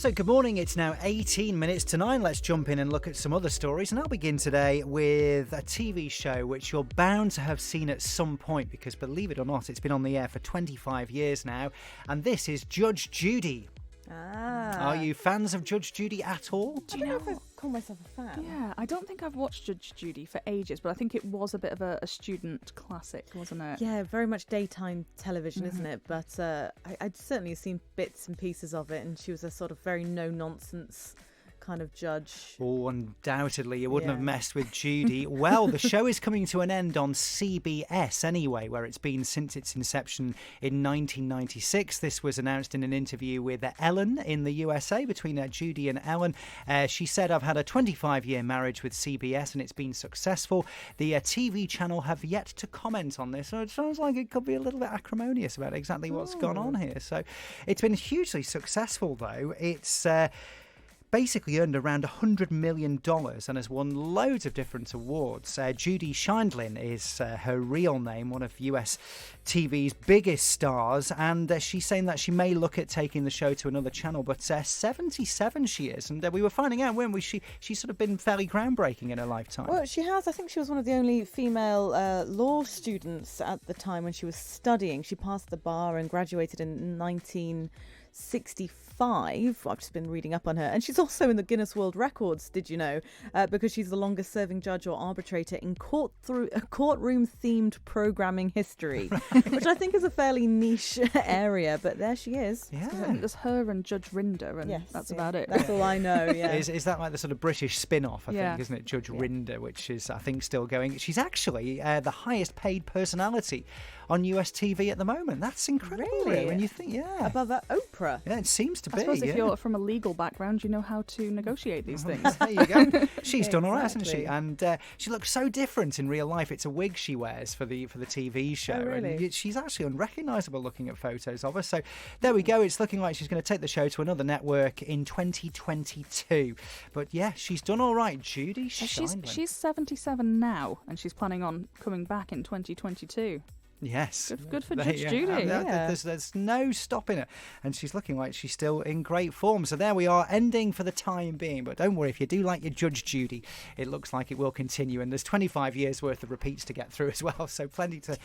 So good morning, it's now 18 minutes to 9. Let's jump in and look at some other stories. And I'll begin today with a TV show which you're bound to have seen at some point because, believe it or not, it's been on the air for 25 years now. And this is Judge Judy. Are you fans of Judge Judy at all? Do you know if I call myself a fan? Yeah, I don't think I've watched Judge Judy for ages, but I think it was a bit of a student classic, wasn't it? Yeah, very much daytime television, isn't it? But I'd certainly seen bits and pieces of it, and she was a sort of very no-nonsense kind of judge. Oh, undoubtedly, you wouldn't have messed with Judy. Well, the show is coming to an end on CBS anyway, where it's been since its inception in 1996. This was announced in an interview with Ellen in the USA, between Judy and Ellen. She said, "I've had a 25-year marriage with CBS and it's been successful. The TV channel have yet to comment on this." So it sounds like it could be a little bit acrimonious about exactly what's gone on here. So it's been hugely successful, though. It's basically earned around $100 million and has won loads of different awards. Judy Scheindlin is her real name, one of US TV's biggest stars, and she's saying that she may look at taking the show to another channel, but 77 she is, and we were finding out, weren't we, she's sort of been fairly groundbreaking in her lifetime. Well, she has. I think she was one of the only female law students at the time when she was studying. She passed the bar and graduated in 1965. I've just been reading up on her, and she's also in the Guinness World Records, did you know, because she's the longest serving judge or arbitrator in courtroom themed programming history, which I think is a fairly niche area, but there she is. I think there's her and Judge Rinder, and that's about it. That's all I know. Is that like the sort of British spin-off, I think, isn't it? Judge Rinder, which is, I think, still going. She's actually the highest paid personality on US TV at the moment. That's incredible. Really? When you think, above Oprah. Yeah, it seems to be. I suppose if you're from a legal background, you know how to negotiate these things. There you go. She's done all right, hasn't she? And she looks so different in real life. It's a wig she wears for the TV show. Oh, really? And she's actually unrecognisable looking at photos of her. So there we go. It's looking like she's going to take the show to another network in 2022. But yeah, she's done all right, Judy Scheindlin. She's 77 now, and she's planning on coming back in 2022. Yes. Good for Judge Judy. There's no stopping it. And she's looking like she's still in great form. So there we are, ending for the time being. But don't worry, if you do like your Judge Judy, it looks like it will continue. And there's 25 years worth of repeats to get through as well. So plenty to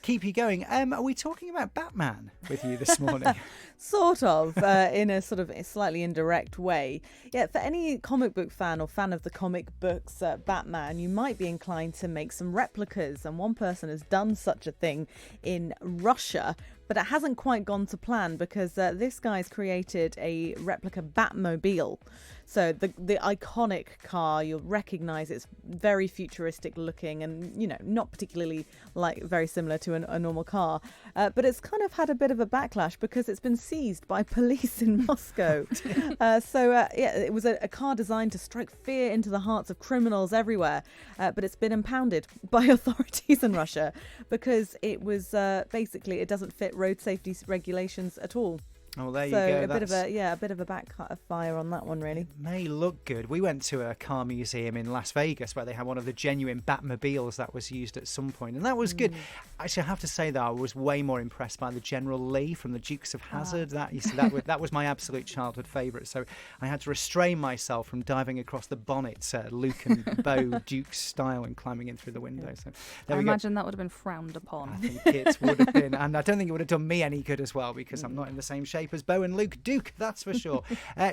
keep you going. Are we talking about Batman with you this morning? Sort of, in a sort of slightly indirect way. Yeah, for any comic book fan or fan of the comic books Batman, you might be inclined to make some replicas. And one person has done such a thing in Russia, but it hasn't quite gone to plan because this guy's created a replica Batmobile. So the iconic car, you'll recognise it's very futuristic looking and, you know, not particularly very similar to a normal car. But it's kind of had a bit of a backlash because it's been seized by police in Moscow. It was a car designed to strike fear into the hearts of criminals everywhere. But it's been impounded by authorities in Russia because it was basically, it doesn't fit road safety regulations at all. Oh, there you go. go. A bit of a backfire on that one, really. It may look good. We went to a car museum in Las Vegas where they had one of the genuine Batmobiles that was used at some point, and that was good. Actually, I have to say that I was way more impressed by the General Lee from the Dukes of Hazzard. That was my absolute childhood favourite. So I had to restrain myself from diving across the bonnet, Luke and Bo Duke style, and climbing in through the window. So I imagine that would have been frowned upon. I think it would have been, and I don't think it would have done me any good as well because I'm not in the same shape as Bo and Luke Duke, that's for sure.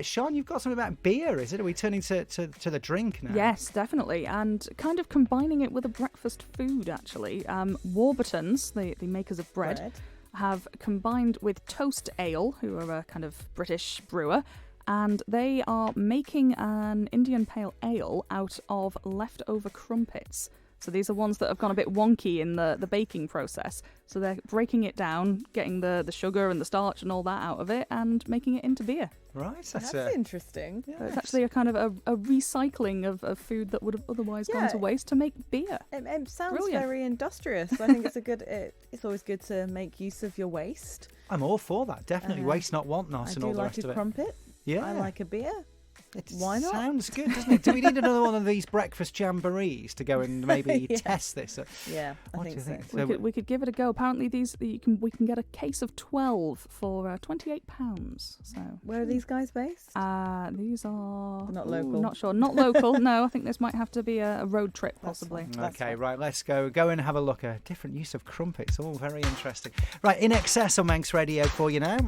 Sean, you've got something about beer, is it? Are we turning to the drink now? Yes, definitely, and kind of combining it with a breakfast food, actually. Warburtons, the makers of bread, have combined with Toast Ale, who are a kind of British brewer, and they are making an Indian Pale Ale out of leftover crumpets. So these are ones that have gone a bit wonky in the baking process. So they're breaking it down, getting the sugar and the starch and all that out of it, and making it into beer. Right, that's interesting. Yeah, it's actually a kind of a recycling of food that would have otherwise gone to waste to make beer. It sounds Brilliant. Very industrious. I think it's always good to make use of your waste. I'm all for that. Definitely waste not, want not, and all the rest of it. I do like a crumpet. Yeah, I like a beer. Why not? Sounds good, doesn't it? Do we need another one of these breakfast jamborees to go and maybe Yeah. test this? Yeah, I What do think you so. think? We could give it a go. Apparently, we can get a case of 12 for £28. So Where are these guys based? these are Not local. Not sure. Not local. No, I think this might have to be a road trip possibly. Okay, right, let's go and have a look. A different use of crumpets, all very interesting. Right, In Excess on Manx Radio for you now.